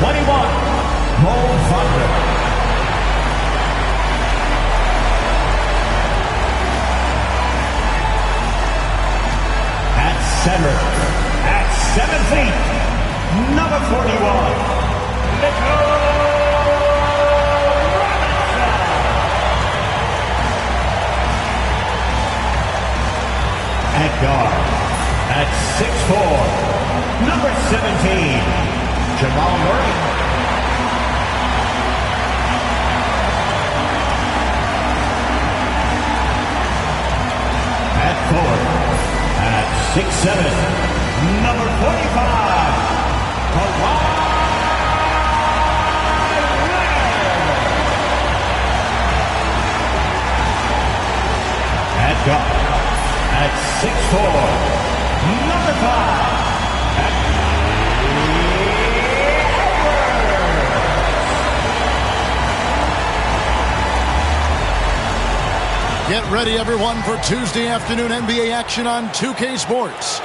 Mo Thunder. At center, at 7 feet, number 41, at guard, at 6'4", number 17, Jamal Murray. At forward, at 6'7", number 45, Kawhi Leonard. At guard, at 6'4", number 5, Get ready, everyone, for Tuesday afternoon NBA action on 2K Sports.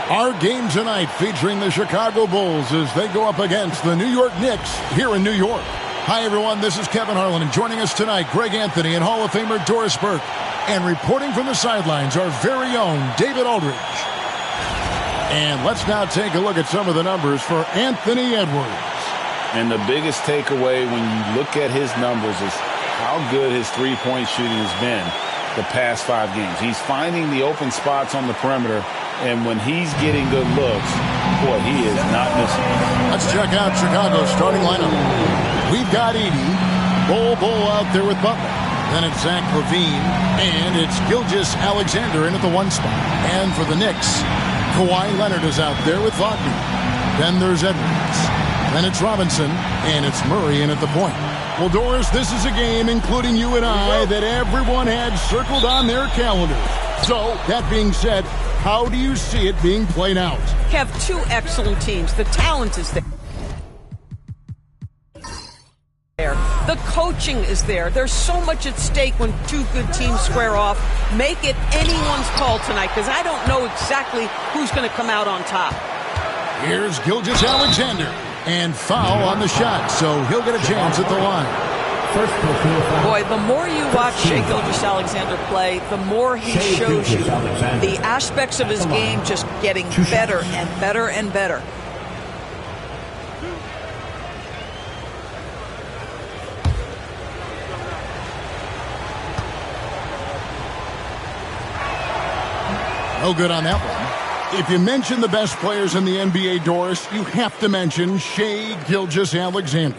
Our game tonight featuring the Chicago Bulls as they go up against the New York Knicks here in New York. Hi, everyone. This is Kevin Harlan, and joining us tonight, Greg Anthony and Hall of Famer Doris Burke. And reporting from the sidelines, our very own David Aldridge. And let's now take a look at some of the numbers for Anthony Edwards. And the biggest takeaway when you look at his numbers is how good his three-point shooting has been the past 5 games. He's finding the open spots on the perimeter, and when he's getting good looks, boy, he is not missing. Let's check out Chicago's starting lineup. We've got Edey, Bull out there with Butler. Then it's Zach LaVine, and it's Gilgeous-Alexander in at the 1 spot. And for the Knicks, Kawhi Leonard is out there with Wagner. Then there's Edwards. Then it's Robinson, and it's Murray in at the point. Well, Doris, this is a game, including you and I, that everyone had circled on their calendar. So, that being said, how do you see it being played out? Have 2 excellent teams. The talent is there. The coaching is there. There's so much at stake when 2 good teams square off. Make it anyone's call tonight, because I don't know exactly who's going to come out on top. Here's Gilgeous-Alexander. And foul on the shot, so he'll get a chance at the line. Boy, the more you watch Shai Gilgeous-Alexander play, the more he shows you the aspects of his game just getting better and better and better. No good on that one. If you mention the best players in the NBA, Doris, you have to mention Shai Gilgeous-Alexander.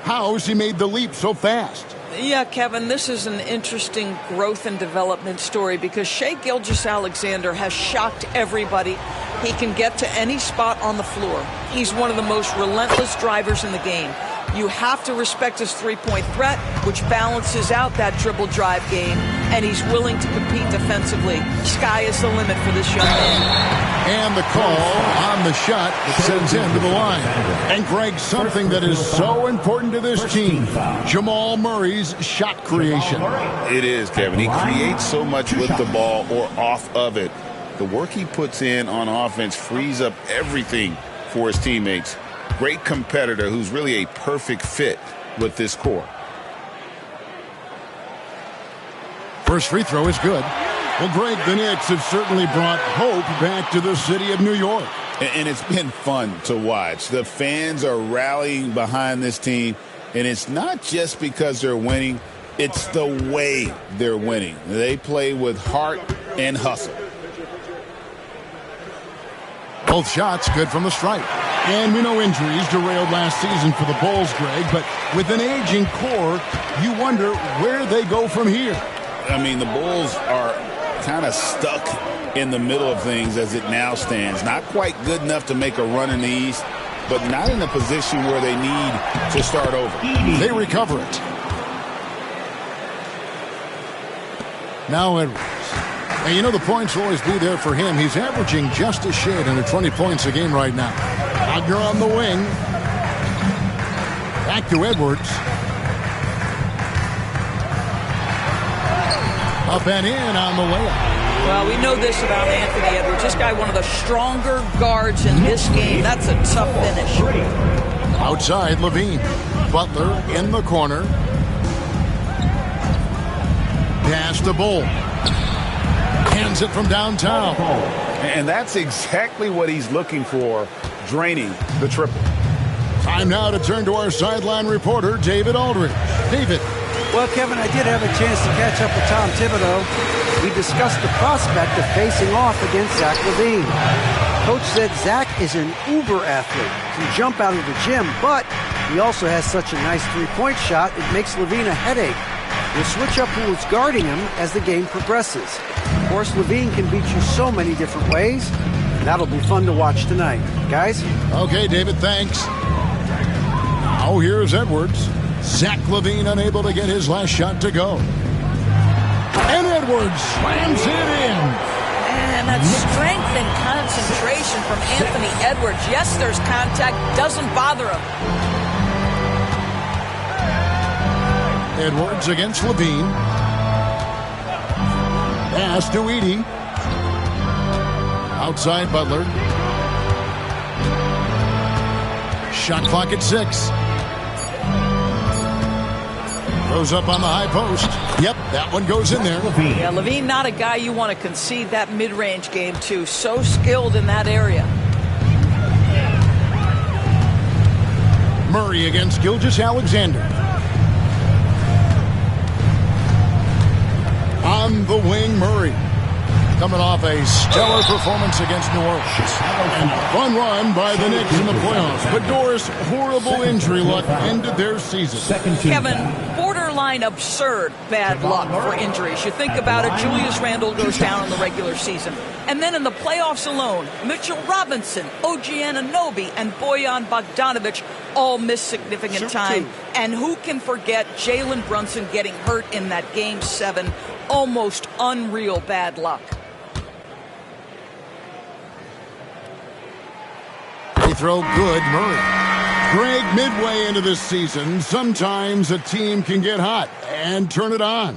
How has he made the leap so fast? Yeah, Kevin, this is an interesting growth and development story because Shai Gilgeous-Alexander has shocked everybody. He can get to any spot on the floor. He's one of the most relentless drivers in the game. You have to respect his three-point threat, which balances out that dribble drive game, and he's willing to compete defensively. Sky is the limit for this young man. And the call on the shot that sends him to the line. And Greg, something that is so important to this team, Jamal Murray's shot creation. It is, Kevin. He creates so much with the ball or off of it. The work he puts in on offense frees up everything for his teammates. Great competitor who's really a perfect fit with this core. First free throw is good. Well, Greg, the Knicks have certainly brought hope back to the city of New York. And it's been fun to watch. The fans are rallying behind this team, and it's not just because they're winning. It's the way they're winning. They play with heart and hustle. Both shots good from the stripe. And we know injuries derailed last season for the Bulls, Greg, but with an aging core, you wonder where they go from here. I mean, the Bulls are kind of stuck in the middle of things as it now stands. Not quite good enough to make a run in the East, but not in a position where they need to start over. They recover it. Now Edwards. And you know the points will always be there for him. He's averaging just a shade under 20 points a game right now. Wagner on the wing. Back to Edwards. Up and in on the layup. Well, we know this about Anthony Edwards. This guy, one of the stronger guards in this game. That's a tough finish. Outside, Levine. Butler in the corner. Pass to Bull. Hands it from downtown. And that's exactly what he's looking for, draining the triple. Time now to turn to our sideline reporter, David Aldridge. David. Well, Kevin, I did have a chance to catch up with Tom Thibodeau. We discussed the prospect of facing off against Zach LaVine. Coach said Zach is an uber athlete, can jump out of the gym, but he also has such a nice three-point shot, it makes LaVine a headache. We'll switch up who is guarding him as the game progresses. Of course, LaVine can beat you so many different ways, and that'll be fun to watch tonight. Guys? Okay, David, thanks. Now here's Edwards. Zach LaVine unable to get his last shot to go. And Edwards slams it in. And that strength and concentration from Anthony Edwards. Yes, there's contact. Doesn't bother him. Edwards against LaVine. Pass to Edey. Outside Butler. Shot clock at 6. Goes up on the high post. Yep, that one goes in there. Yeah, LaVine, not a guy you want to concede that mid-range game to. So skilled in that area. Murray against Gilgeous-Alexander. On the wing, Murray. Coming off a stellar performance against New Orleans. And a fun run by the Knicks in the playoffs. But Doris, horrible injury luck ended their season. Kevin, borderline absurd bad luck for injuries. You think about it, Julius Randle goes down in the regular season. And then in the playoffs alone, Mitchell Robinson, OG Anunoby, and Bojan Bogdanovic all miss significant time. And who can forget Jalen Brunson getting hurt in that Game 7? Almost unreal bad luck. They throw good, Murray. Greg, midway into this season, sometimes a team can get hot and turn it on.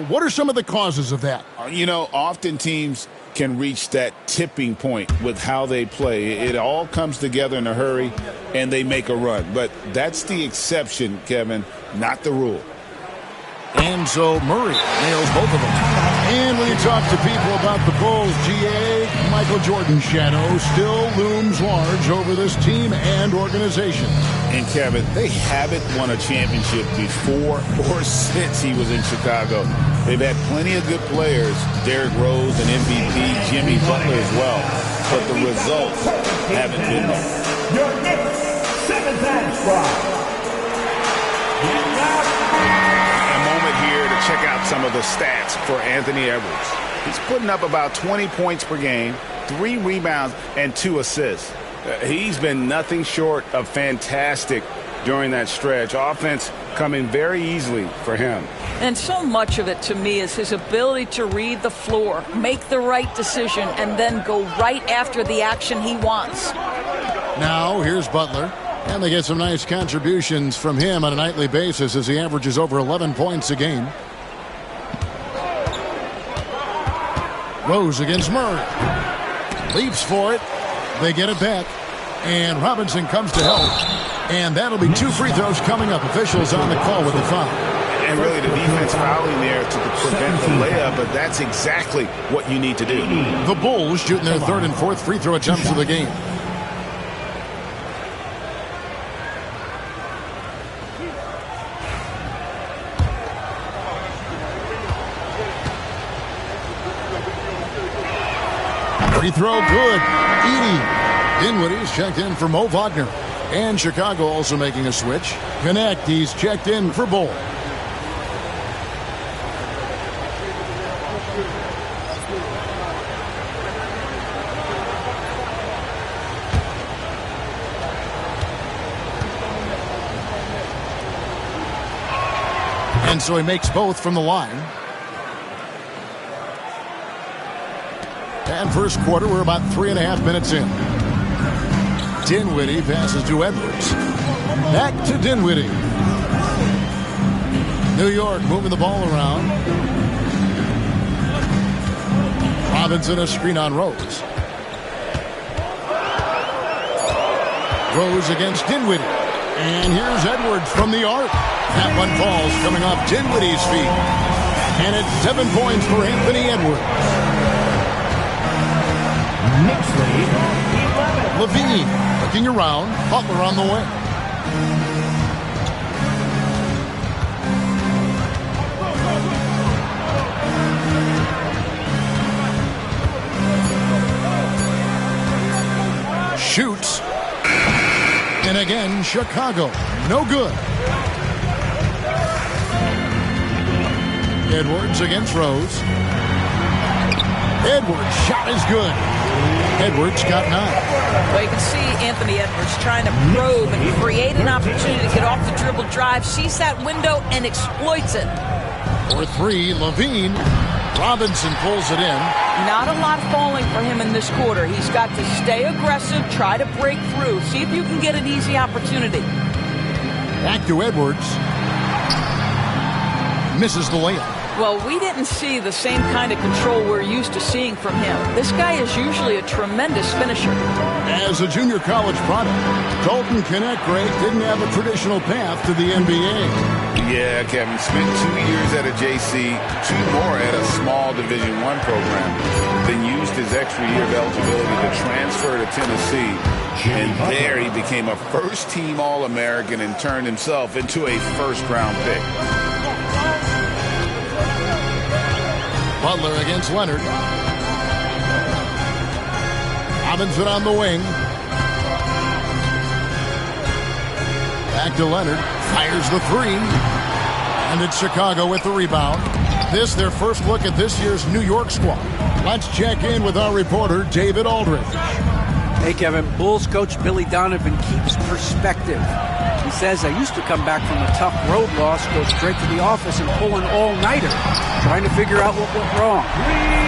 What are some of the causes of that? You know, often teams can reach that tipping point with how they play. It all comes together in a hurry, and they make a run. But that's the exception, Kevin, not the rule. And so Murray nails both of them. And when you talk to people about the Bulls, GA, Michael Jordan's shadow still looms large over this team and organization. And Kevin, they haven't won a championship before or since he was in Chicago. They've had plenty of good players, Derrick Rose and MVP, Jimmy Butler as well. But the results haven't been there. Your Knicks 7th squad. Here to check out some of the stats for Anthony Edwards. He's putting up about 20 points per game, 3 rebounds, and 2 assists. He's been nothing short of fantastic during that stretch. Offense coming very easily for him. And so much of it to me is his ability to read the floor, make the right decision, and then go right after the action he wants. Now here's Butler. And they get some nice contributions from him on a nightly basis as he averages over 11 points a game. Rose against Murray. Leaps for it. They get it back. And Robinson comes to help. And that'll be 2 free throws coming up. Officials on the call with the foul. And really the defense fouling there to prevent the layup, but that's exactly what you need to do. The Bulls shooting their 3rd and 4th free throw attempts of the game. Free throw good. Edey. Dinwiddie's checked in for Mo Wagner. And Chicago also making a switch. Connect, he's checked in for Bull. And so he makes both from the line. And first quarter, we're about 3.5 minutes in. Dinwiddie passes to Edwards. Back to Dinwiddie. New York moving the ball around. Robinson a screen on Rose. Rose against Dinwiddie. And here's Edwards from the arc. That one falls coming off Dinwiddie's feet. And it's 7 points for Anthony Edwards. Knicks lead 11. Levine looking around. Butler on the way. Shoots. And again, Chicago. No good. Edwards against Rose. Edwards' shot is good. Edwards got 9. Well, you can see Anthony Edwards trying to probe and create an opportunity to get off the dribble drive, sees that window, and exploits it. For 3, Levine. Robinson pulls it in. Not a lot falling for him in this quarter. He's got to stay aggressive, try to break through, see if you can get an easy opportunity. Back to Edwards. Misses the layup. Well, we didn't see the same kind of control we're used to seeing from him. This guy is usually a tremendous finisher. As a junior college product, Dalton Kenneth didn't have a traditional path to the NBA. Yeah, Kevin spent 2 years at a JC, 2 more at a small Division I program, then used his extra year of eligibility to transfer to Tennessee. And there he became a first-team All-American and turned himself into a first-round pick. Butler against Leonard. Robinson on the wing. Back to Leonard. Fires the 3. And it's Chicago with the rebound. This, their first look at this year's New York squad. Let's check in with our reporter, David Aldridge. Hey, Kevin. Bulls coach Billy Donovan keeps perspective. He says, I used to come back from a tough road loss, go straight to the office and pull an all-nighter, trying to figure out what went wrong.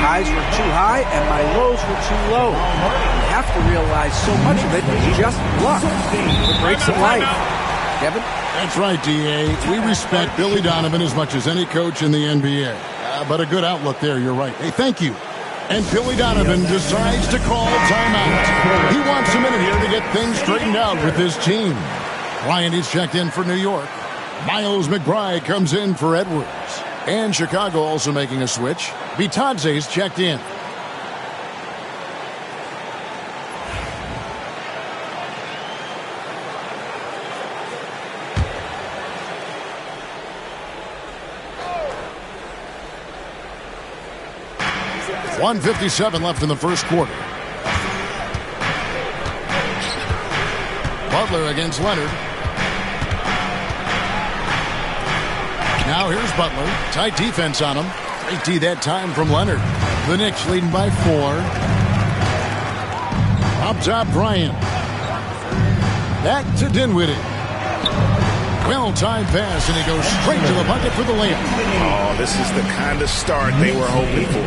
Highs were too high and my lows were too low. You have to realize so much of it is just luck. The breaks of life. Kevin? That's right, D.A. We respect Billy Donovan as much as any coach in the NBA. But a good outlook there, you're right. Hey, thank you. And Billy Donovan decides to call timeout. He wants a minute here to get things straightened out with his team. Ryan is checked in for New York. Miles McBride comes in for Edwards. And Chicago also making a switch. Bitadze's checked in. .157 left in the first quarter. Butler against Leonard. Now here's Butler. Tight defense on him. Great D that time from Leonard. The Knicks leading by 4. Up top, Bryant. Back to Dinwiddie. Well-timed pass, and he goes straight to the bucket for the layup. Oh, this is the kind of start they were hoping for.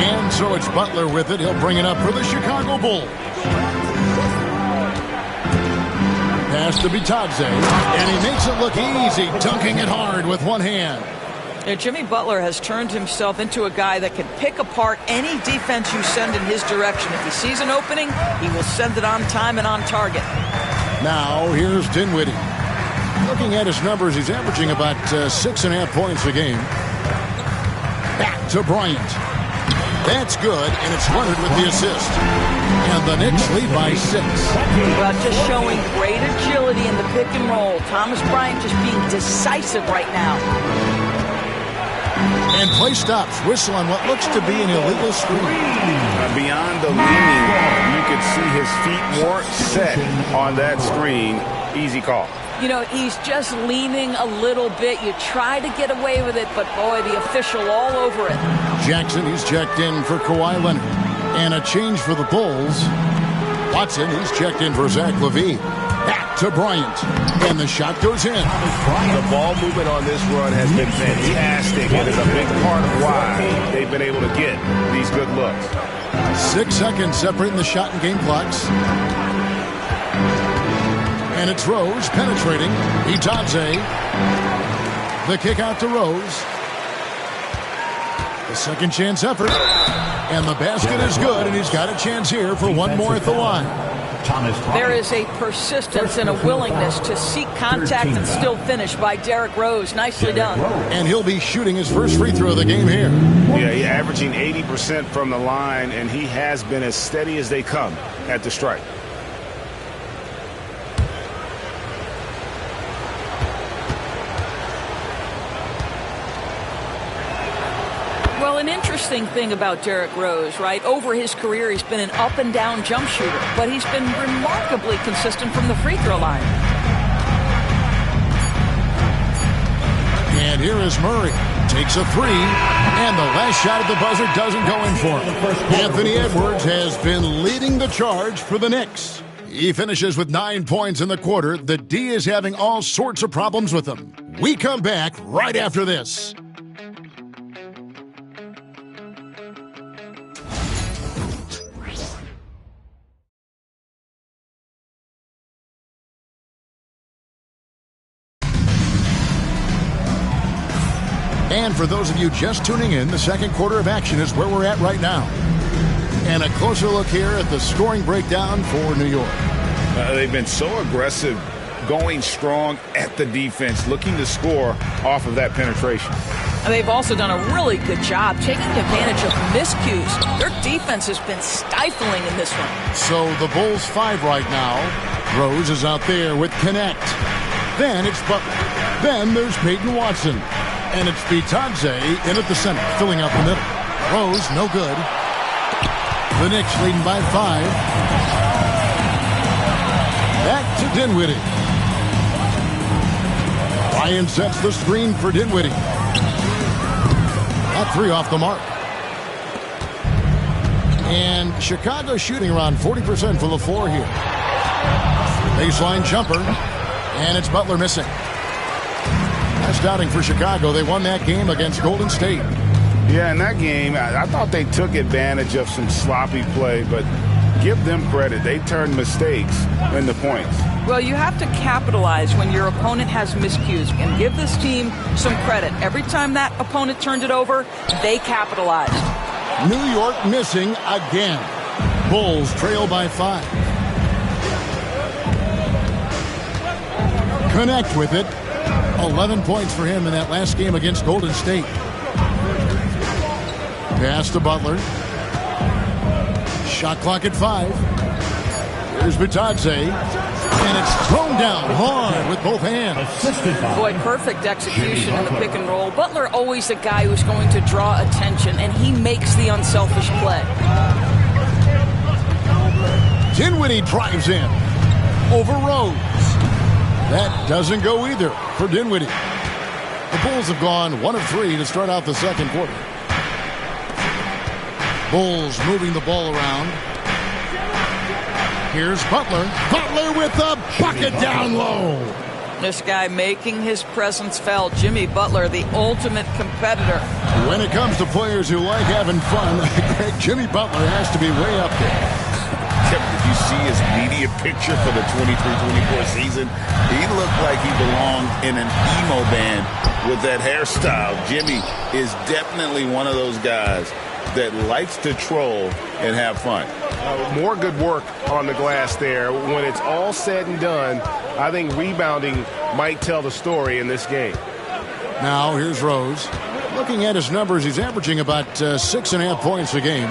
And so it's Butler with it. He'll bring it up for the Chicago Bulls. Pass to Bitadze, and he makes it look easy, dunking it hard with one hand. Jimmy Butler has turned himself into a guy that can pick apart any defense you send in his direction. If he sees an opening, he will send it on time and on target. Now, here's Dinwiddie. Looking at his numbers, he's averaging about 6.5 points a game. Back to Bryant. That's good, and it's Leonard with the assist. And the Knicks lead by 6. Well, just showing great agility in the pick and roll. Thomas Bryant just being decisive right now. And play stops. Whistle on what looks to be an illegal screen. Beyond the leaning, you could see his feet weren't set on that screen. Easy call. You know, he's just leaning a little bit. You try to get away with it, but boy, the official all over it. Jackson, he's checked in for Kawhi Leonard. And a change for the Bulls. Watson, he's checked in for Zach LaVine. Back to Bryant. And the shot goes in. The ball movement on this run has been fantastic, and is a big part of why they've been able to get these good looks. 6 seconds separating the shot and game clocks. And it's Rose penetrating. Bitadze. The kick out to Rose. The second chance effort. And the basket is good, and he's got a chance here for one more at the line. There is a persistence and a willingness to seek contact and still finish by Derrick Rose. Nicely done. And he'll be shooting his first free throw of the game here. Yeah, he's averaging 80% from the line, and he has been as steady as they come at the strike. Well, an interesting thing about Derrick Rose, right? Over his career, he's been an up-and-down jump shooter, but he's been remarkably consistent from the free throw line. And here is Murray. Takes a three, and the last shot at the buzzer doesn't go in for him. Anthony Edwards has been leading the charge for the Knicks. He finishes with 9 points in the quarter. The D is having all sorts of problems with him. We come back right after this. And for those of you just tuning in, the second quarter of action is where we're at right now. And a closer look here at the scoring breakdown for New York. They've been so aggressive, going strong at the defense, looking to score off of that penetration. And they've also done a really good job taking advantage of miscues. Their defense has been stifling in this one. So the Bulls 5 right now. Rose is out there with Connect. Then it's Butler. Then there's Peyton Watson. And it's Titans2k in at the center, filling out the middle. Rose, no good. The Knicks leading by 5. Back to Dinwiddie. Ryan sets the screen for Dinwiddie. That three off the mark. And Chicago shooting around 40% from the floor here. Baseline jumper. And it's Butler missing. That's doubting for Chicago. They won that game against Golden State. Yeah, in that game, I thought they took advantage of some sloppy play, but give them credit. They turned mistakes into points. Well, you have to capitalize when your opponent has miscues, and give this team some credit. Every time that opponent turned it over, they capitalized. New York missing again. Bulls trail by 5. Connect with it. 11 points for him in that last game against Golden State. Pass to Butler. Shot clock at 5. Here's Titans2k. And it's thrown down hard with both hands. Boy, perfect execution in the pick and roll. Butler always a guy who's going to draw attention, and he makes the unselfish play. Dinwiddie drives in. Over Rose. That doesn't go either for Dinwiddie. The Bulls have gone 1 of 3 to start out the second quarter. Bulls moving the ball around. Here's Butler. Butler with the bucket down low. This guy making his presence felt. Jimmy Butler, the ultimate competitor. When it comes to players who like having fun, Jimmy Butler has to be way up there. Did you see his media picture for the 23-24 season? He looked like he belonged in an emo band with that hairstyle. Jimmy is definitely one of those guys that likes to troll and have fun. More good work on the glass there. When it's all said and done, I think rebounding might tell the story in this game. Now here's Rose. Looking at his numbers, he's averaging about 6.5 points a game.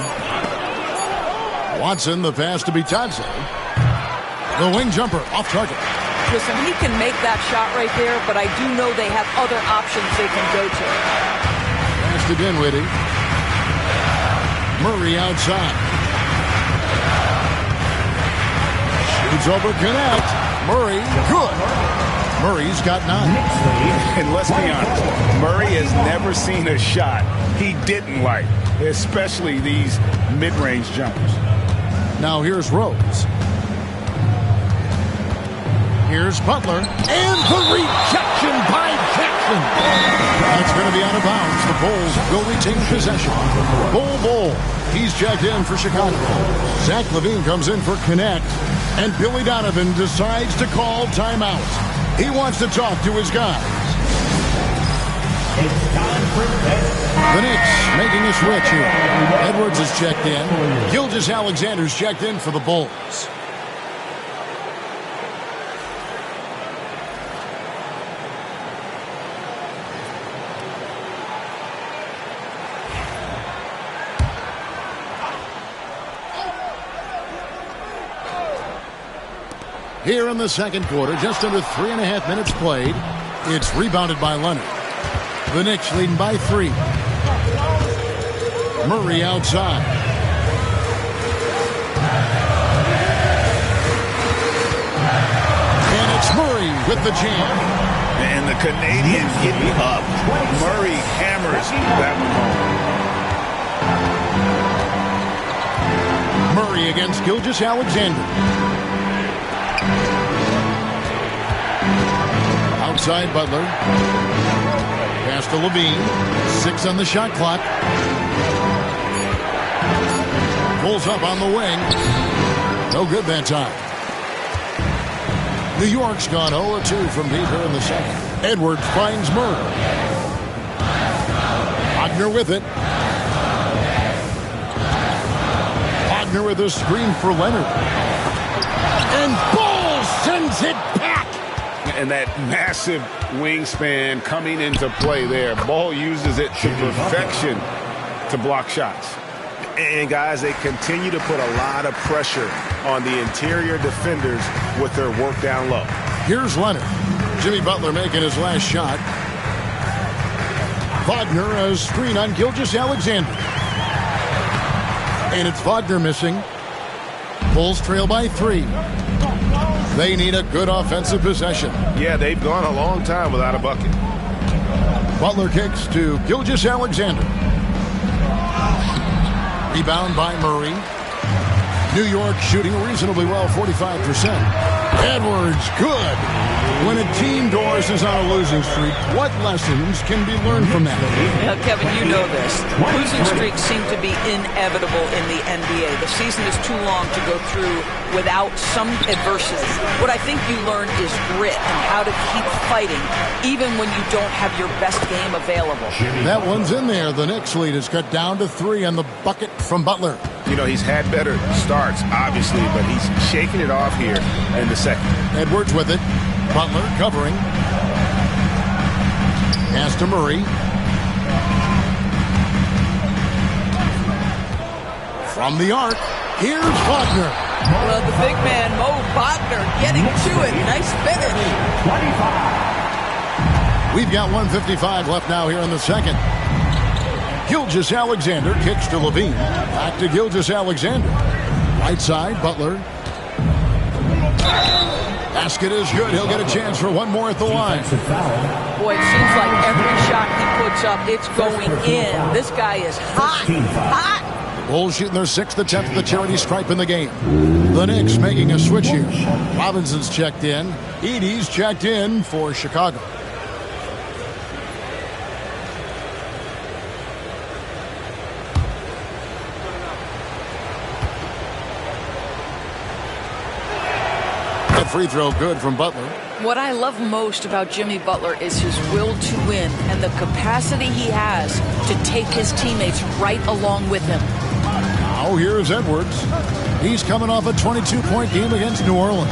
Watson, the pass to Titans2k. The wing jumper, off target. Listen, he can make that shot right there, but I do know they have other options they can go to. Pass to Dinwiddie. Murray outside. Shoots over Connect. Murray, good. Murray's got 9. And let's be honest, Murray has never seen a shot he didn't like, especially these mid-range jumpers. Now here's Rose. Here's Butler. And the rejection by Jackson. That's going to be out of bounds. The Bulls will retain possession. Bull. He's checked in for Chicago. Zach LaVine comes in for Connect. And Billy Donovan decides to call timeout. He wants to talk to his guys. The Knicks making a switch here. Edwards is checked in. Gilgeous-Alexander's checked in for the Bulls. Here in the second quarter, just under 3.5 minutes played. It's rebounded by Leonard. The Knicks leading by 3. Murray outside. And it's Murray with the jam. And the Canadians get up. Murray hammers that one home. Murray against Gilgeous-Alexander. Outside Butler. Pass to Levine. 6 on the shot clock. Pulls up on the wing. No good that time. New York's gone 0-2 from deep here in the second. Edwards finds Murray. Wagner with it. Wagner with a screen for Leonard. And Ball sends it back. And that massive wingspan coming into play there. Ball uses it to perfection to block shots. And, guys, they continue to put a lot of pressure on the interior defenders with their work down low. Here's Leonard. Jimmy Butler making his last shot. Wagner a screen on Gilgeous-Alexander. And it's Wagner missing. Bulls trail by 3. They need a good offensive possession. Yeah, they've gone a long time without a bucket. Butler kicks to Gilgeous-Alexander. Rebound by Murray. New York shooting reasonably well, 45%. Edwards, good. When a team, Doris, is on a losing streak, what lessons can be learned from that? Now, Kevin, you know this. Losing streaks seem to be inevitable in the NBA. The season is too long to go through without some adversity. What I think you learn is grit and how to keep fighting, even when you don't have your best game available. That one's in there. The Knicks lead is cut down to 3 on the bucket from Butler. You know, he's had better starts, obviously, but he's shaking it off here in the second. Edwards with it. Butler covering. Pass to Murray. From the arc, here's Wagner. Well, the big man, Mo Wagner, getting to it. Nice finish. 25. We've got 1:55 left now here in the second. Gilgeous-Alexander kicks to Levine. Back to Gilgeous-Alexander. Right side, Butler. Basket is good. He'll get a chance for one more at the line. Boy, it seems like every shot he puts up, it's going in. This guy is hot. Hot. Bulls shooting their 6th attempt at the charity stripe in the game. The Knicks making a switch here. Robinson's checked in. Edey's checked in for Chicago. That free throw good from Butler. What I love most about Jimmy Butler is his will to win and the capacity he has to take his teammates right along with him. Now here's Edwards. He's coming off a 22-point game against New Orleans.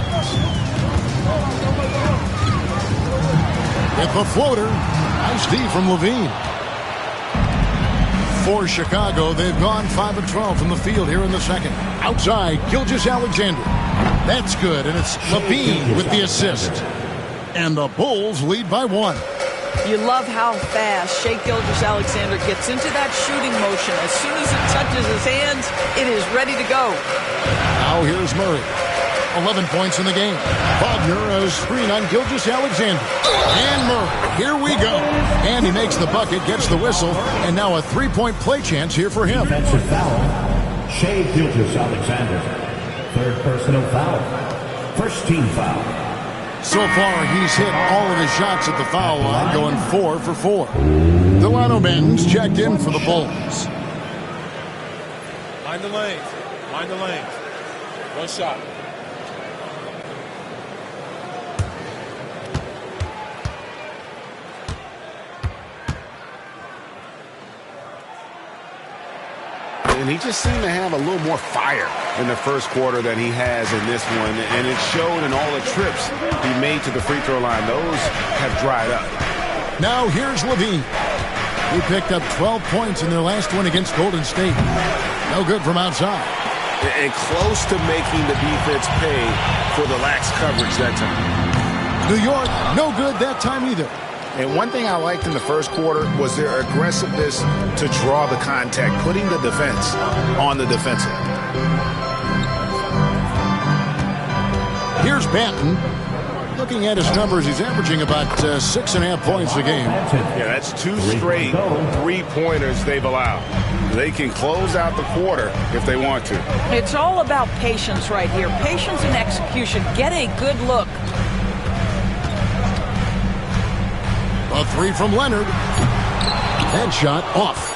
With the floater, nice D from Levine. For Chicago, they've gone 5 of 12 from the field here in the second. Outside, Gilgeous-Alexander. That's good, and it's Levine with the assist. And the Bulls lead by 1. You love how fast Shai Gilgeous-Alexander gets into that shooting motion. As soon as it touches his hands, it is ready to go. Now here's Murray. 11 points in the game. Wagner a screen on Gilgeous-Alexander. And Murray, here we go. And he makes the bucket, gets the whistle, and now a 3-point play chance here for him. Defensive foul. Shai Gilgeous-Alexander. 3rd personal foul. 1st team foul. So far, he's hit all of his shots at the foul line, going 4 for 4. Delano Ben's checked in for the Bulls. Mind the lanes. Mind the lanes. One shot. And he just seemed to have a little more fire in the first quarter than he has in this one. And it showed in all the trips he made to the free throw line. Those have dried up. Now here's Levine. He picked up 12 points in their last one against Golden State. No good from outside. and close to making the defense pay for the lax coverage that time. New York, no good that time either. And one thing I liked in the first quarter was their aggressiveness to draw the contact, putting the defense on the defensive. Here's Banton. Looking at his numbers, he's averaging about 6.5 points a game. Yeah, that's 2 straight three-pointers they've allowed. They can close out the quarter if they want to. It's all about patience right here. Patience and execution. Get a good look. A 3 from Leonard. Headshot off.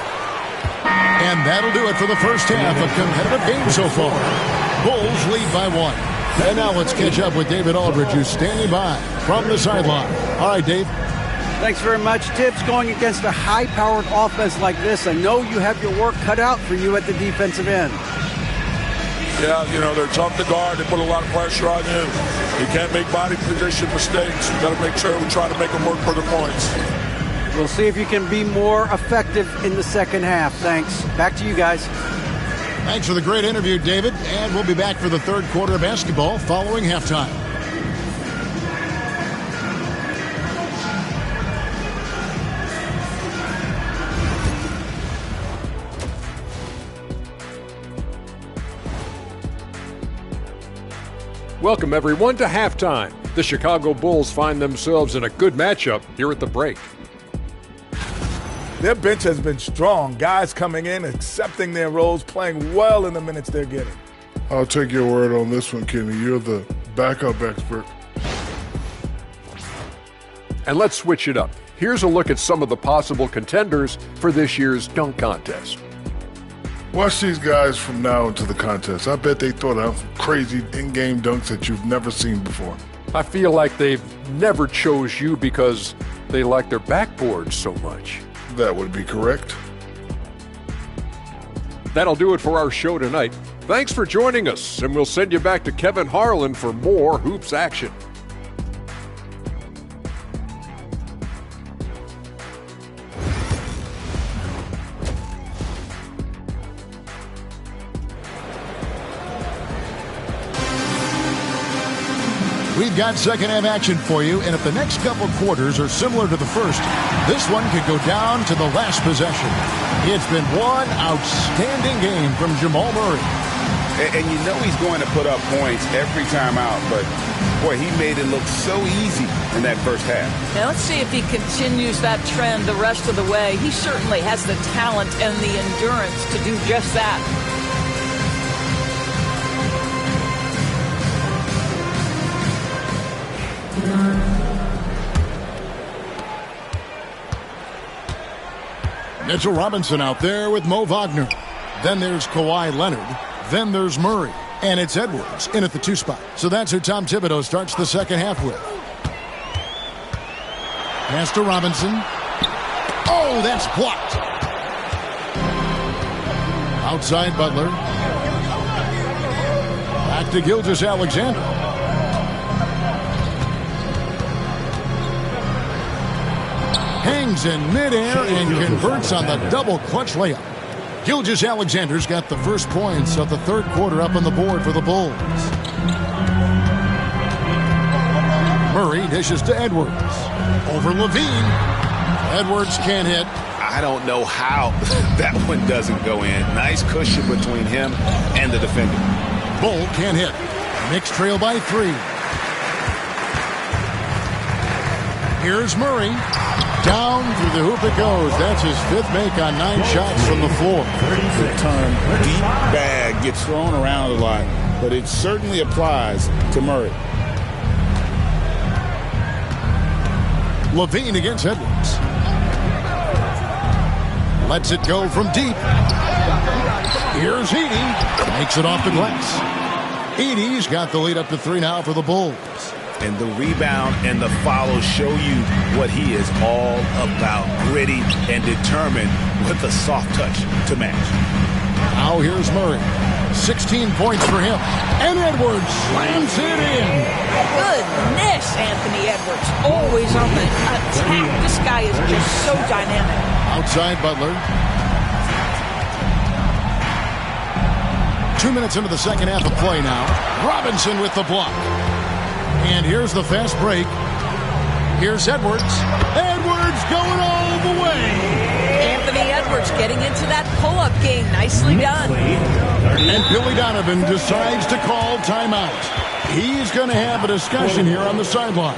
And that'll do it for the first half of competitive game so far. Bulls lead by 1. And now let's catch up with David Aldridge, who's standing by from the sideline. All right, Dave. Thanks very much, Tibbs. Going against a high-powered offense like this, I know you have your work cut out for you at the defensive end. Yeah, they're tough to guard. They put a lot of pressure on you. You can't make body position mistakes. You got to make sure we try to make them work for the points. We'll see if you can be more effective in the second half. Thanks. Back to you guys. Thanks for the great interview, David. And we'll be back for the third quarter of basketball following halftime. Welcome, everyone, to halftime. The Chicago Bulls find themselves in a good matchup here at the break. Their bench has been strong. Guys coming in, accepting their roles, playing well in the minutes they're getting. I'll take your word on this one, Kenny. You're the backup expert. And let's switch it up. Here's a look at some of the possible contenders for this year's dunk contest. Watch these guys from now into the contest. I bet they throw out some crazy in-game dunks that you've never seen before. I feel like they've never chose you because they like their backboard so much. That would be correct. That'll do it for our show tonight. Thanks for joining us, and we'll send you back to Kevin Harlan for more hoops action. We've got second half action for you, and if the next couple quarters are similar to the first, this one could go down to the last possession. It's been one outstanding game from Jamal Murray. And you know he's going to put up points every time out, but boy, he made it look so easy in that first half. Now let's see if he continues that trend the rest of the way. He certainly has the talent and the endurance to do just that. Mitchell Robinson out there with Mo Wagner. Then there's Kawhi Leonard. Then there's Murray. And it's Edwards in at the 2 spot. So that's who Tom Thibodeau starts the second half with. Pass to Robinson. Oh, that's blocked. Outside Butler. Back to Gilgeous-Alexander. Hangs in midair and converts on the double clutch layup. Gilgeous-Alexander's got the first points of the third quarter up on the board for the Bulls. Murray dishes to Edwards. Over Levine. Edwards can't hit. I don't know how that one doesn't go in. Nice cushion between him and the defender. Bull can't hit. Knicks trail by 3. Here's Murray. Down through the hoop it goes. That's his 5th make on 9 shots from the floor. The term deep bag gets thrown around a lot, but it certainly applies to Murray. Levine against Edwards. Lets it go from deep. Here's Edey. Makes it off the glass. Edey's got the lead up to 3 now for the Bulls. And the rebound and the follow show you what he is all about. Gritty and determined with a soft touch to match. Now here's Murray. 16 points for him. And Edwards slams it in. Goodness, Anthony Edwards. Always on the attack. This guy is just so dynamic. Outside Butler. 2 minutes into the second half of play now. Robinson with the block. And here's the fast break. Here's Edwards. Edwards going all the way. Anthony Edwards getting into that pull-up game. Nicely done. And Billy Donovan decides to call timeout. He's going to have a discussion here on the sideline.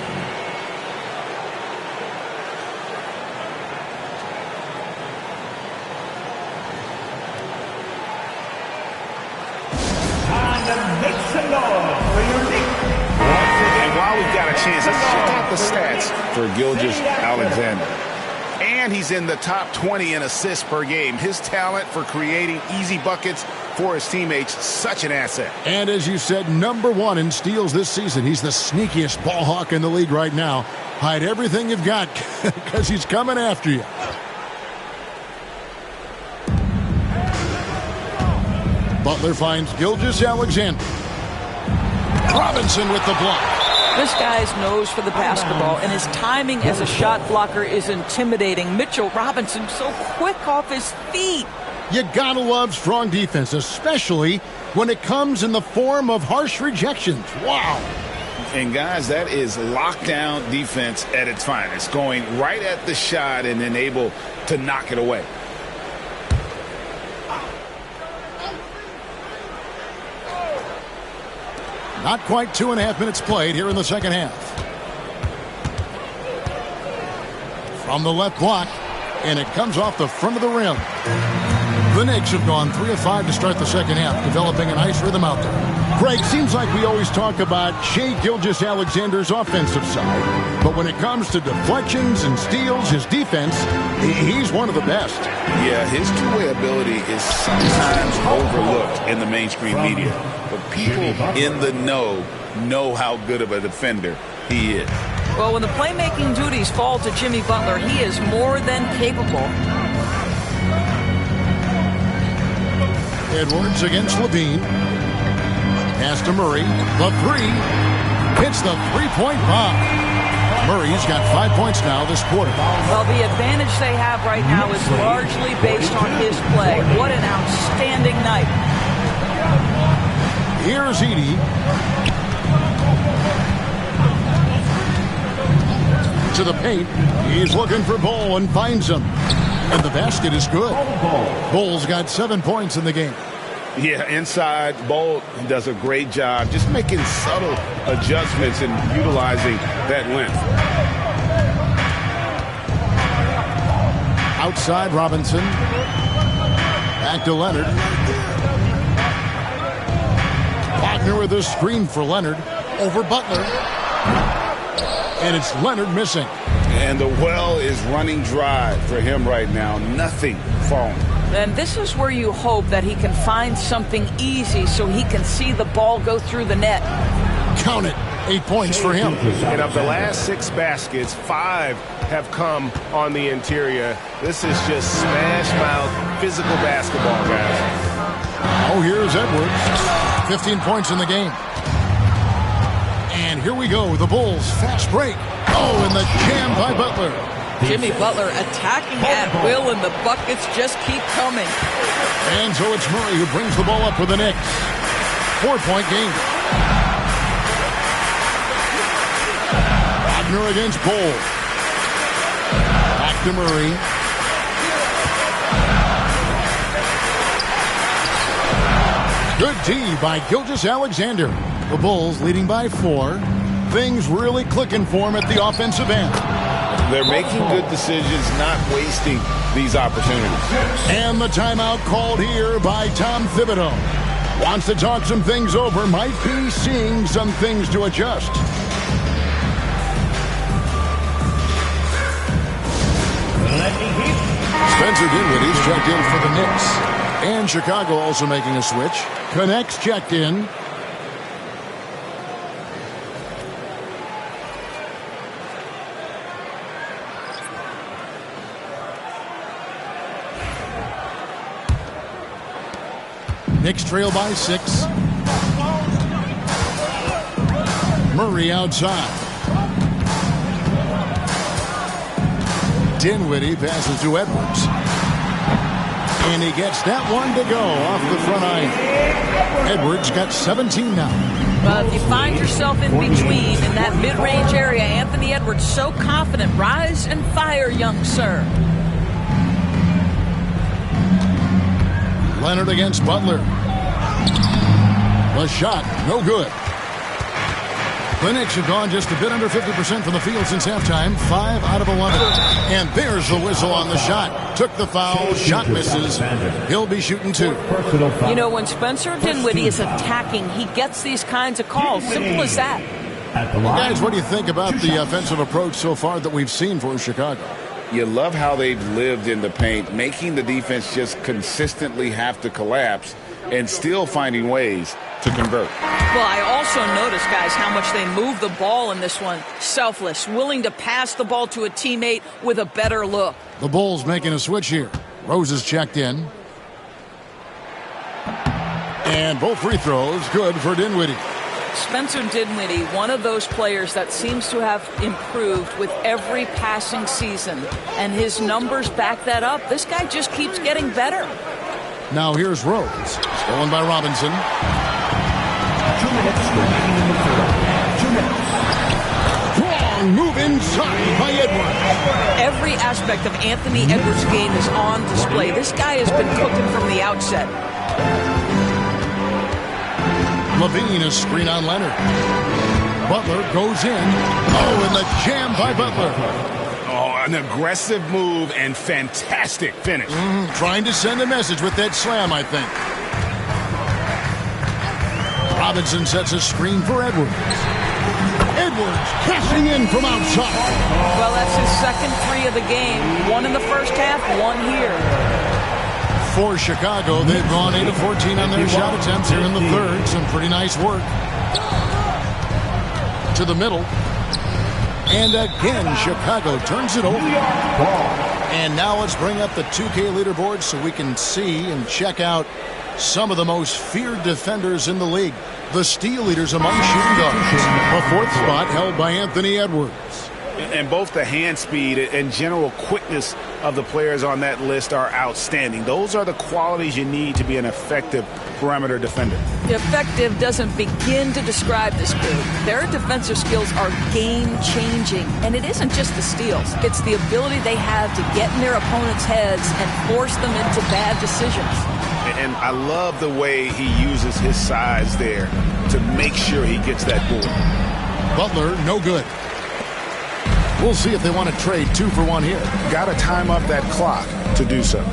And while we've got a chance, let's check out the stats for Gilgeous-Alexander. And he's in the top 20 in assists per game. His talent for creating easy buckets for his teammates, such an asset. And as you said, #1 in steals this season. He's the sneakiest ball hawk in the league right now. Hide everything you've got because he's coming after you. Butler finds Gilgeous-Alexander. Robinson with the block. This guy's nose for the basketball, and his timing as a shot blocker is intimidating. Mitchell Robinson so quick off his feet. You gotta love strong defense, especially when it comes in the form of harsh rejections. Wow. And guys, that is lockdown defense at its finest, going right at the shot and then able to knock it away. Not quite 2.5 minutes played here in the second half. From the left block, and it comes off the front of the rim. The Knicks have gone 3 of 5 to start the second half, developing a nice rhythm out there. Greg, seems like we always talk about Shai Gilgeous-Alexander's offensive side, but when it comes to deflections and steals, his defense, he's one of the best. Yeah, his two-way ability is sometimes overlooked in the mainstream media, but people in the know how good of a defender he is. Well, when the playmaking duties fall to Jimmy Butler, he is more than capable. Edwards against Levine. Pass to Murray. The three. Hits the three-point bomb. Murray's got 5 points now this quarter. Well, the advantage they have right now is largely based on his play. What an outstanding night. Here's Edey. To the paint. He's looking for Bol and finds him. And the basket is good. Bol's got 7 points in the game. Yeah, inside, Bol does a great job just making subtle adjustments and utilizing that length. Outside, Robinson. Back to Leonard. Wagner with a screen for Leonard. Over Butler. And it's Leonard missing. And the well is running dry for him right now. Nothing falling. And this is where you hope that he can find something easy so he can see the ball go through the net. Count it. 8 points for him. And of the last 6 baskets, 5 have come on the interior. This is just smash-mouth physical basketball, guys. Oh, here's Edwards. 15 points in the game. And here we go. The Bulls fast break. Oh, and the jam by Butler. Jimmy Butler attacking at will, and the buckets just keep coming. And so it's Murray who brings the ball up for the Knicks. 4-point game. Wagner against Bol. Back to Murray. Good D by Gilgeous-Alexander. The Bulls leading by 4. Things really clicking for him at the offensive end. They're making good decisions, not wasting these opportunities. And the timeout called here by Tom Thibodeau. Wants to talk some things over, might be seeing some things to adjust. Spencer Dinwiddie's checked in for the Knicks. And Chicago also making a switch. Connects checked in. Knicks trail by 6. Murray outside. Dinwiddie passes to Edwards. And he gets that one to go off the front iron. Edwards got 17 now. But if you find yourself in between in that mid-range area, Anthony Edwards so confident. Rise and fire, young sir. Leonard against Butler. The shot, no good. The Knicks have gone just a bit under 50% from the field since halftime, 5 out of 11. And there's the whistle on the shot. Took the foul, shot misses. He'll be shooting 2. You know, when Spencer Dinwiddie is attacking, he gets these kinds of calls. Simple as that. Well, guys, what do you think about the offensive approach so far that we've seen for Chicago? You love how they've lived in the paint, making the defense just consistently have to collapse and still finding ways to convert. Well, I also noticed, guys, how much they move the ball in this one. Selfless, willing to pass the ball to a teammate with a better look. The Bulls making a switch here. Rose is checked in. And both free throws good for Dinwiddie. Spencer Dinwiddie, one of those players that seems to have improved with every passing season. And his numbers back that up. This guy just keeps getting better. Now here's Rose. Stolen by Robinson. 2 minutes remaining in the fourth. 2 minutes. Strong move inside by Edwards. Every aspect of Anthony Edwards' game is on display. This guy has been cooking from the outset. Levine is screen on Leonard. Butler goes in. Oh, and the jam by Butler. Oh, an aggressive move and fantastic finish. Trying to send a message with that slam, I think. Robinson sets a screen for Edwards. Edwards cashing in from outside. Well, that's his second 3 of the game. 1 in the first half, 1 here. For Chicago, they've gone 8 of 14 on their shot attempts here in the third. Some pretty nice work. To the middle. And again, Chicago turns it over. And now let's bring up the 2K leaderboard so we can see and check out some of the most feared defenders in the league. The steal leaders among shooting guards. A 4th spot held by Anthony Edwards. And both the hand speed and general quickness of the players on that list are outstanding. Those are the qualities you need to be an effective perimeter defender. Effective doesn't begin to describe this group. Their defensive skills are game-changing. And it isn't just the steals. It's the ability they have to get in their opponents' heads and force them into bad decisions. And I love the way he uses his size there to make sure he gets that board. Butler, no good. We'll see if they want to trade 2 for 1 here. Got to time up that clock to do so.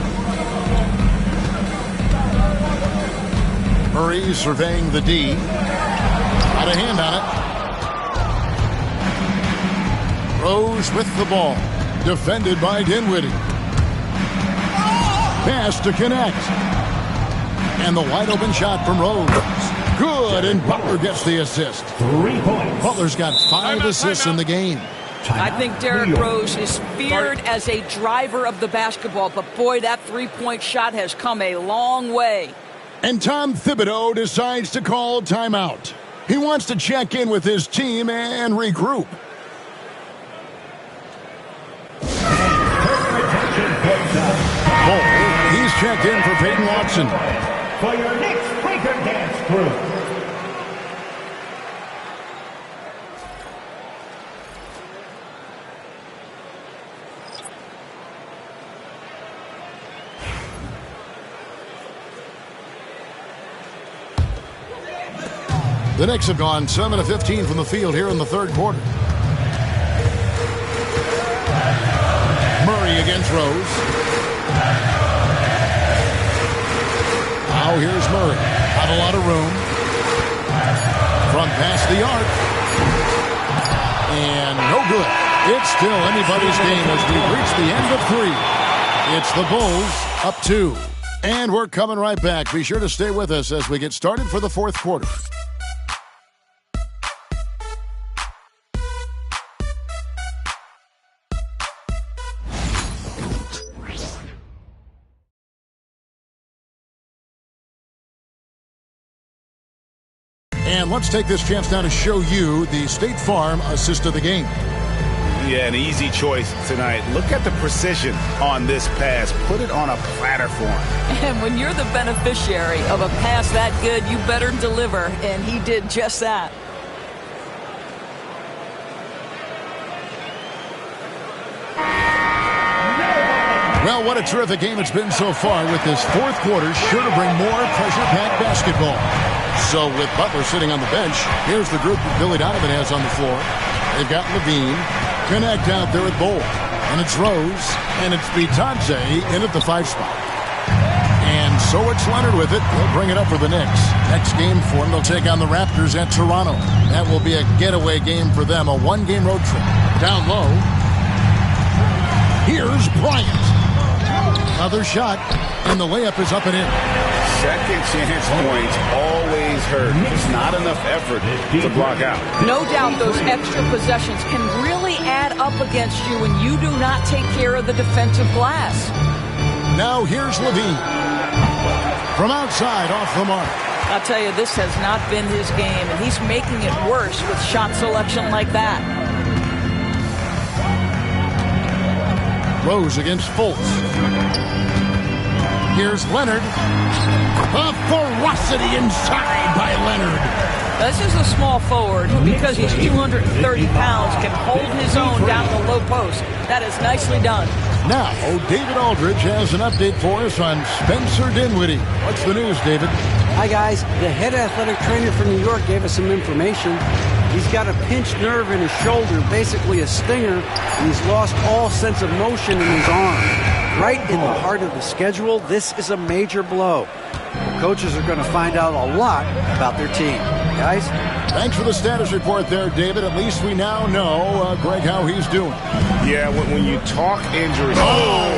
Murray surveying the D. Got a hand on it. Rose with the ball. Defended by Dinwiddie. Pass to connect. And the wide open shot from Rose. Good, and Butler gets the assist. 3 points. Butler's got 5 assists in the game. I think Derrick Rose is feared as a driver of the basketball, but boy, that 3-point shot has come a long way. And Tom Thibodeau decides to call timeout. He wants to check in with his team and regroup. He's checked in for Peyton Watson. For your Knicks Quaker Dance Crew. The Knicks have gone 7 of 15 from the field here in the third quarter. Murray against Rose. Now here's Murray. Not a lot of room. From past the arc. And no good. It's still anybody's game as we reach the end of 3. It's the Bulls up 2. And we're coming right back. Be sure to stay with us as we get started for the fourth quarter. And let's take this chance now to show you the State Farm assist of the game. Yeah, an easy choice tonight. Look at the precision on this pass. Put it on a platter for him. And when you're the beneficiary of a pass that good, you better deliver, and he did just that. Well, what a terrific game it's been so far, with this fourth quarter sure to bring more pressure-packed basketball. So with Butler sitting on the bench, here's the group that Billy Donovan has on the floor. They've got Levine, Connect out there at Bowl, and it's Rose, and it's Bitadze in at the 5 spot. And so it's Leonard with it. They'll bring it up for the Knicks. Next game for them, they'll take on the Raptors at Toronto. That will be a getaway game for them, a one-game road trip. Down low, here's Bryant. Another shot, and the layup is up and in. Second chance points always hurt. Just not enough effort to block out. No doubt those extra possessions can really add up against you when you do not take care of the defensive glass. Now here's Levine. From outside, off the mark. I'll tell you, this has not been his game, and he's making it worse with shot selection like that. Rose against Fultz. Here's Leonard. A ferocity inside by Leonard. This is a small forward who, because he's 230 pounds, can hold his own down the low post. That is nicely done. Now, David Aldridge has an update for us on Spencer Dinwiddie. What's the news, David? Hi, guys. The head athletic trainer from New York gave us some information. He's got a pinched nerve in his shoulder, basically a stinger, and he's lost all sense of motion in his arm. Right in the heart of the schedule, this is a major blow. The coaches are going to find out a lot about their team. Guys? Thanks for the status report there, David. At least we now know, Greg, how he's doing. Yeah, when you talk injuries... Well,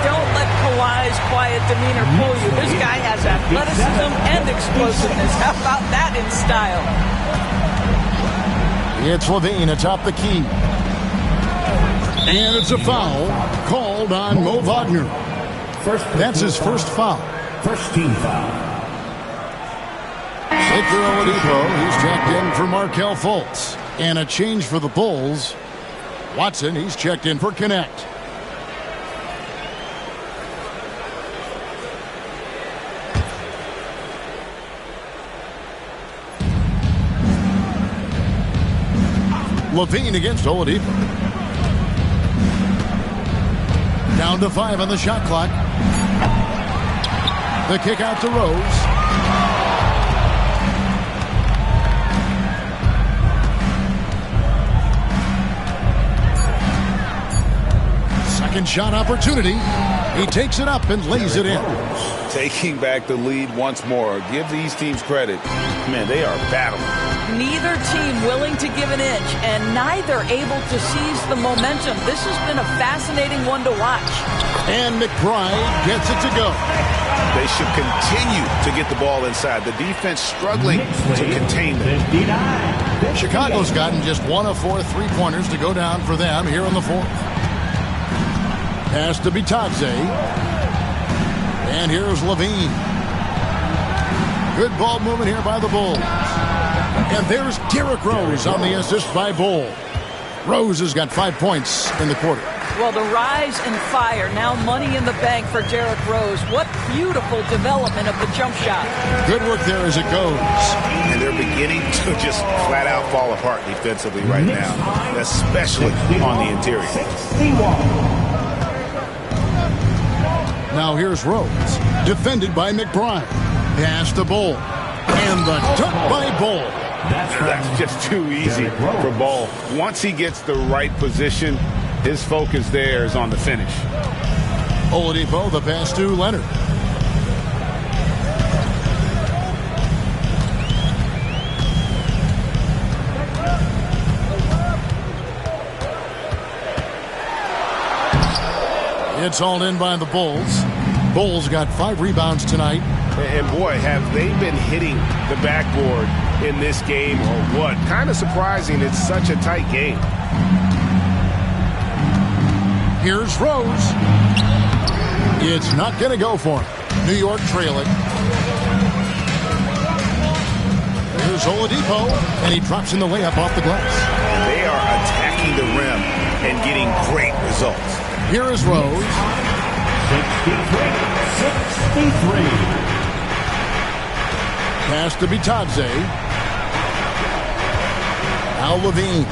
don't let Kawhi's quiet demeanor fool you. This guy has athleticism and explosiveness. How about that in style? It's Levine atop the key. And it's a foul called on Mo Wagner. That's his first foul. First team foul. Victor Oladipo, he's checked in for Markelle Fultz. And a change for the Bulls. Watson, he's checked in for Connect. Levine against Oladipo. Down to 5 on the shot clock. The kick out to Rose. Second shot opportunity. He takes it up and lays it in. Taking back the lead once more. Give these teams credit. Man, they are battling. Neither team willing to give an inch, and neither able to seize the momentum. This has been a fascinating one to watch. And McBride gets it to go. They should continue to get the ball inside. The defense struggling to contain them. Chicago's gotten just 1 of 4 3-pointers to go down for them here in the fourth. Pass to Bitadze. And here's Levine. Good ball movement here by the Bulls. And there's Derrick Rose on the assist by Bull. Rose has got 5 points in the quarter. Well, the rise and fire, now money in the bank for Derrick Rose. What beautiful development of the jump shot. Good work there as it goes. And they're beginning to just flat out fall apart defensively right now, especially on the interior. Now here's Rose, defended by McBride. Pass to Bull. And the dunk by Bull. That's just too easy for Ball. Once he gets the right position, his focus there is on the finish. Oladipo, the pass to Leonard. It's all in by the Bulls. Bulls got 5 rebounds tonight. And boy, have they been hitting the backboard in this game or what? Kind of surprising. It's such a tight game. Here's Rose. It's not going to go for him. New York trail it. Here's Oladipo, and he drops in the layup off the glass. They are attacking the rim and getting great results. Here is Rose. 63. Pass to Bitadze. Now Levine.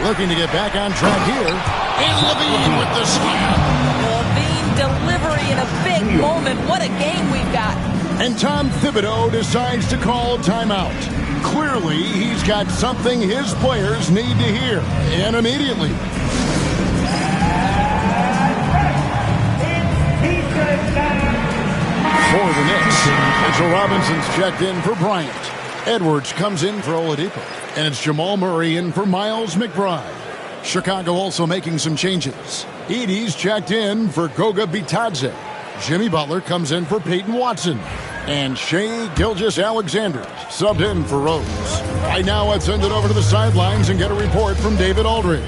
Looking to get back on track here. And Levine with the slam. Levine delivery in a big moment. What a game we've got. And Tom Thibodeau decides to call timeout. Clearly, he's got something his players need to hear. And immediately. For the Knicks, Mitchell Robinson's checked in for Bryant. Edwards comes in for Oladipo. And it's Jamal Murray in for Miles McBride. Chicago also making some changes. Edey's checked in for Goga Bitadze. Jimmy Butler comes in for Peyton Watson. And Shai Gilgeous-Alexander subbed in for Rose. Right now, let's send it over to the sidelines and get a report from David Aldridge.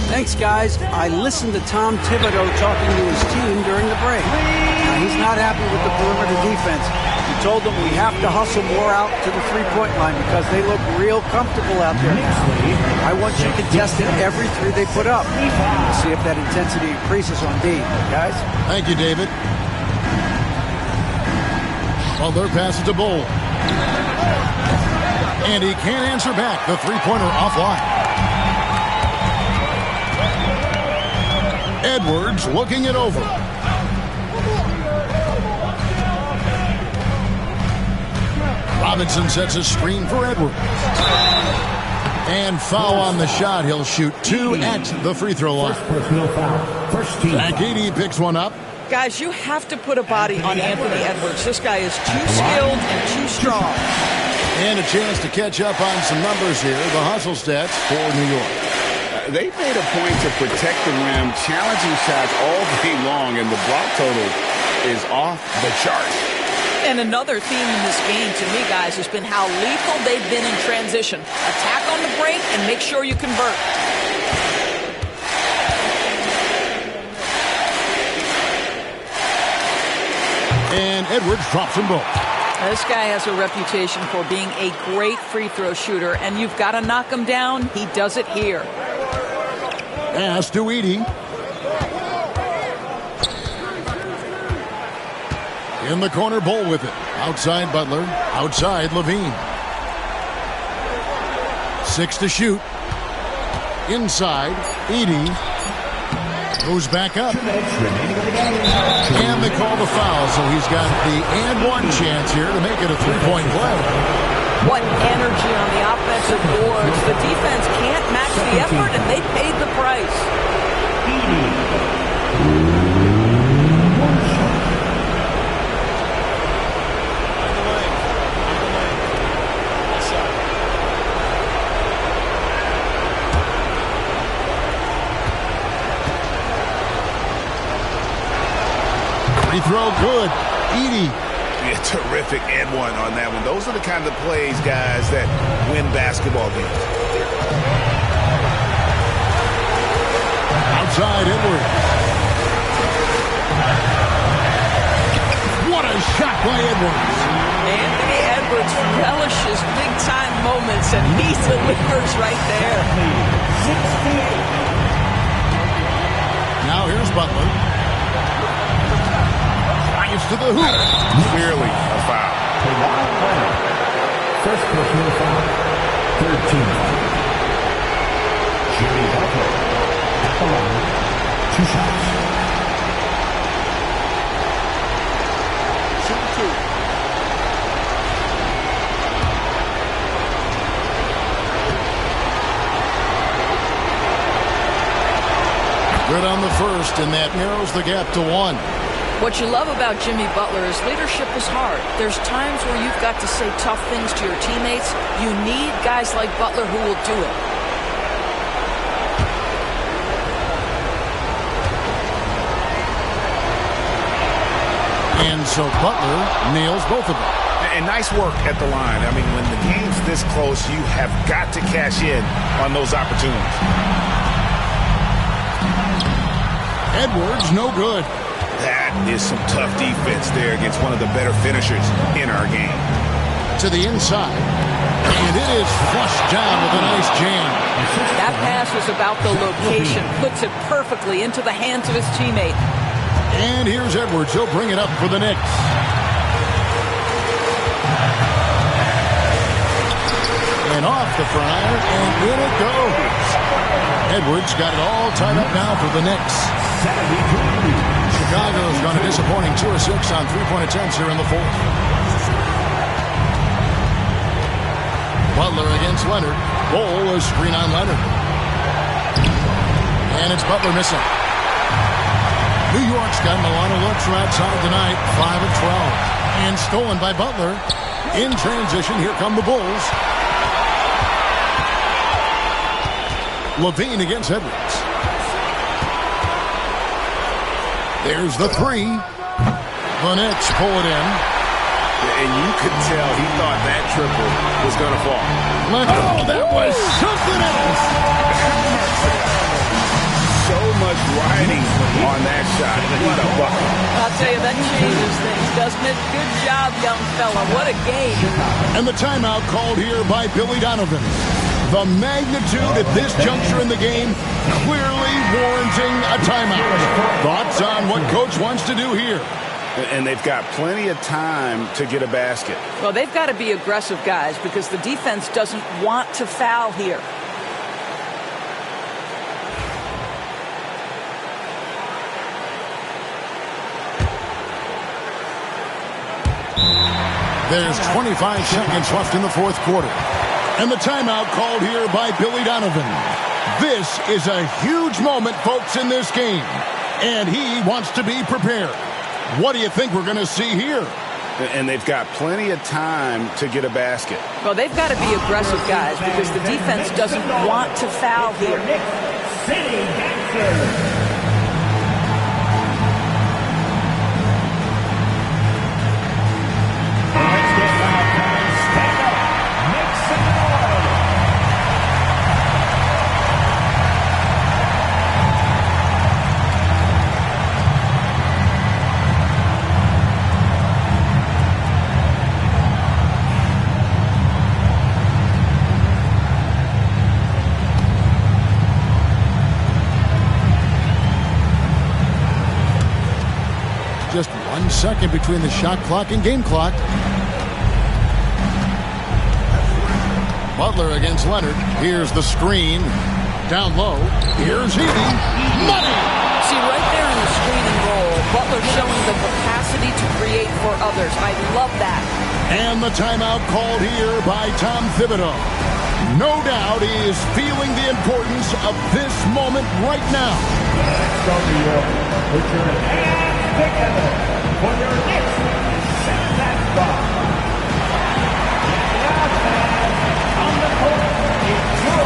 Thanks, guys. I listened to Tom Thibodeau talking to his team during the break. Now, he's not happy with the perimeter defense. He told them we have to hustle more out to the three-point line because they look real comfortable out there. I want you contesting every three they put up. We'll see if that intensity increases on D. Guys? Thank you, David. Butler passes to Bull. And he can't answer back. The three-pointer offline. Edwards looking it over. Robinson sets a screen for Edwards. And foul on the shot. He'll shoot 2 at the free throw line. Zach Edey picks one up. Guys, you have to put a body on Anthony Edwards. This guy is too skilled and too strong. And a chance to catch up on some numbers here. The hustle stats for New York. They made a point to protect the rim, challenging shots all day long, and the block total is off the chart. And another theme in this game to me, guys, has been how lethal they've been in transition. Attack on the break and make sure you convert. And Edwards drops them both. This guy has a reputation for being a great free throw shooter, and you've got to knock him down. He does it here. Pass to Edey. In the corner, Bull with it. Outside Butler. Outside Levine. 6 to shoot. Inside, Edey. Goes back up. And they call the foul, so he's got the and one chance here to make it a three-point play. What energy on the offensive boards. The defense can't match the effort, and they paid the price. Free throw good. Edey. Yeah, terrific and one on that one. Those are the kind of plays, guys, that win basketball games. Outside Edwards. What a shot by Edwards. Anthony Edwards relishes big-time moments, and he delivers right there. Now here's Butler. To the hoop. Clearly a foul. First personal foul. Third team foul. Jimmy Butler at the line. 2 shots. Shoot 2. Good on the first, and that narrows the gap to 1. What you love about Jimmy Butler is leadership is hard. There's times where you've got to say tough things to your teammates. You need guys like Butler who will do it. And so Butler nails both of them. And nice work at the line. I mean, when the game's this close, you have got to cash in on those opportunities. Edwards, no good. That is some tough defense there against one of the better finishers in our game. to the inside. And it is flushed down with a nice jam. That pass was about the location. Puts it perfectly into the hands of his teammate. And here's Edwards. He'll bring it up for the Knicks. And off the front iron, and in it goes. Edwards got it all tied up now for the Knicks. Chicago's gone a disappointing 2 of 6 on three-point attempts here in the fourth. Butler against Leonard. Bol is screen on Leonard. And it's Butler missing. New York's gotten a lot of looks from outside tonight. 5 of 12. And stolen by Butler. In transition, here come the Bulls. Levine against Edwards. There's the three. The Knicks pull it in. And you could tell he thought that triple was going to fall. Oh, that was something else. So much riding on that shot. What a bucket. I'll tell you, that changes things, doesn't it? Good job, young fella. What a game. And the timeout called here by Billy Donovan. The magnitude at this juncture in the game clearly warranting a timeout. Thoughts on what Coach wants to do here? And they've got plenty of time to get a basket. Well, they've got to be aggressive, guys, because the defense doesn't want to foul here. There's 25 seconds left in the fourth quarter. And the timeout called here by Billy Donovan. This is a huge moment, folks, in this game. And he wants to be prepared. What do you think we're going to see here? And they've got plenty of time to get a basket. Well, they've got to be aggressive, guys, because the defense doesn't want to foul here. City Gangsters. Just 1 second between the shot clock and game clock. Butler against Leonard. Here's the screen. Down low. Here's Heaney. Money! See, right there in the screen and roll, Butler showing the capacity to create for others. I love that. And the timeout called here by Tom Thibodeau. No doubt he is feeling the importance of this moment right now. Let's go, New York. Put your hands together for your Knicks San on the court is Joe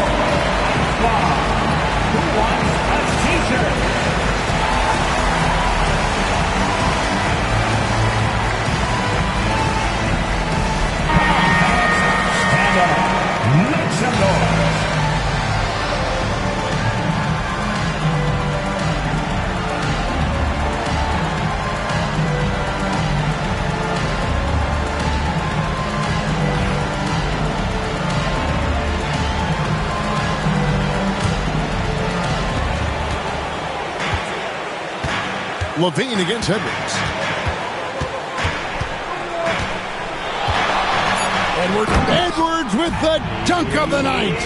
Bob, who wants a t-shirt. Stand up. Make some noise. Levine against Edwards. Edwards with the dunk of the night.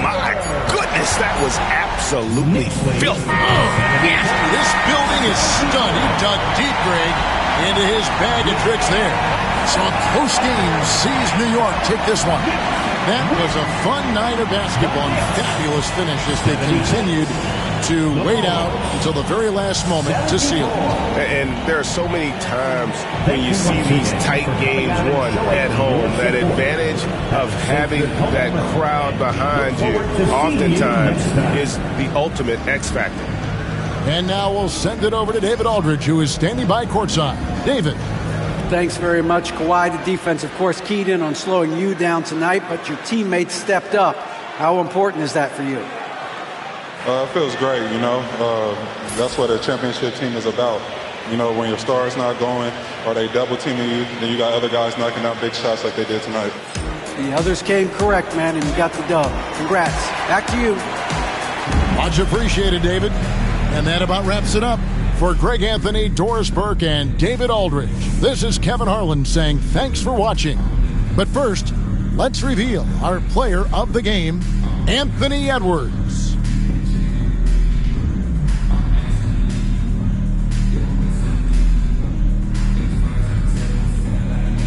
My goodness, that was absolutely filthy. This building is stunned. He dug deep, Greg, into his bag of tricks there. So a close game sees New York take this one. That was a fun night of basketball and fabulous finish as they continued to wait out until the very last moment to seal it. And there are so many times when you see these tight games won at home, that advantage of having that crowd behind you oftentimes is the ultimate X factor. And now we'll send it over to David Aldridge, who is standing by courtside. David. Thanks very much, Kawhi. The defense, of course, keyed in on slowing you down tonight, but your teammates stepped up. How important is that for you? It feels great, you know. That's what a championship team is about. You know, when your star is not going or they double teaming you, then you got other guys knocking out big shots like they did tonight. The others came correct, man, and you got the dub. Congrats. Back to you. Much appreciated, David. And that about wraps it up. For Greg Anthony, Doris Burke, and David Aldridge, this is Kevin Harlan saying thanks for watching. But first, let's reveal our player of the game, Anthony Edwards.